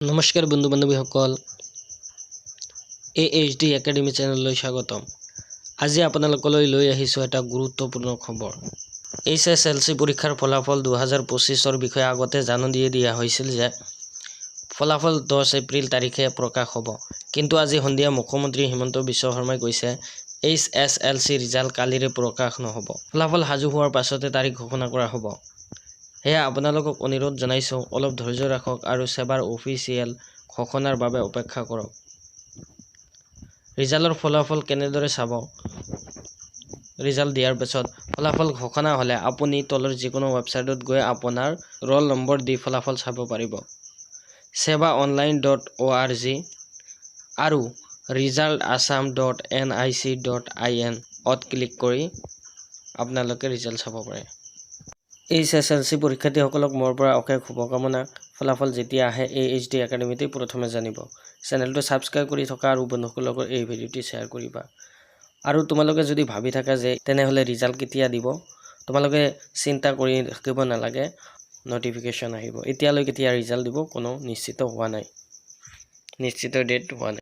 নমস্কাৰ বন্ধু বান্ধৱীসকল AHD academy চেনেললৈ স্বাগতম। আজি আপোনালোকলৈ লৈ আহিছোঁ এটা গুৰুত্বপূৰ্ণ খবৰ। HSLC পৰীক্ষাৰ ফলাফল 2025ৰ বিষয়ে আগতে জাননী দিয়া হৈছিল যে ফলাফল 10 এপ্ৰিল তাৰিখে প্ৰকাশ হ'ব। কিন্তু আজি সন্ধিয়া মুখ্যমন্ত্ৰী হিমন্ত বিশ্ব শৰ্মাই কৈছে HSLC ৰিজাল্ট কালিৰে প্ৰকাশ নহ'ব। ফলাফল সাজু হোৱাৰ পাছতে তাৰিখ ঘোষণা কৰা হ'ব। সেয়া আপোনালোকক অনুৰোধ জনাইছোঁ, অলপ ধৈৰ্য ৰাখক আৰু সেবাৰ অফিচিয়েল ঘোষণাৰ বাবে অপেক্ষা কৰক। ৰিজাল্টৰ ফলাফল কেনেদৰে চাব? ৰিজাল্ট দিয়াৰ পিছত ফলাফল ঘোষণা হ'লে আপুনি তলৰ যিকোনো ৱেবছাইটত গৈ আপোনাৰ ৰোল নম্বৰ দি ফলাফল চাব পাৰিব। sebaonline.org আৰু resultassam.nic.in ত ক্লিক কৰি আপোনালোকে ৰিজাল্ট চাব পাৰে। HSLC পৰীক্ষাৰ্থীসকলক মোৰ পৰা অশেষ শুভকামনা। ফলাফল যেতিয়া আহে AHD একাডেমিতে প্ৰথমে জানিব। চেনেলটো ছাবস্ক্ৰাইব কৰি থকা আৰু বন্ধুসকলৰ লগত এই ভিডিঅ'টি শ্বেয়াৰ কৰিবা। আৰু তোমালোকে যদি ভাবি থাকা যে তেনেহ'লে ৰিজাল্ট কেতিয়া দিব, তোমালোকে চিন্তা কৰি থাকিব নালাগে, নটিফিকেশ্যন আহিব। এতিয়ালৈ কেতিয়া ৰিজাল্ট দিব কোনো নিশ্চিত হোৱা নাই, নিশ্চিত ডেট হোৱা নাই।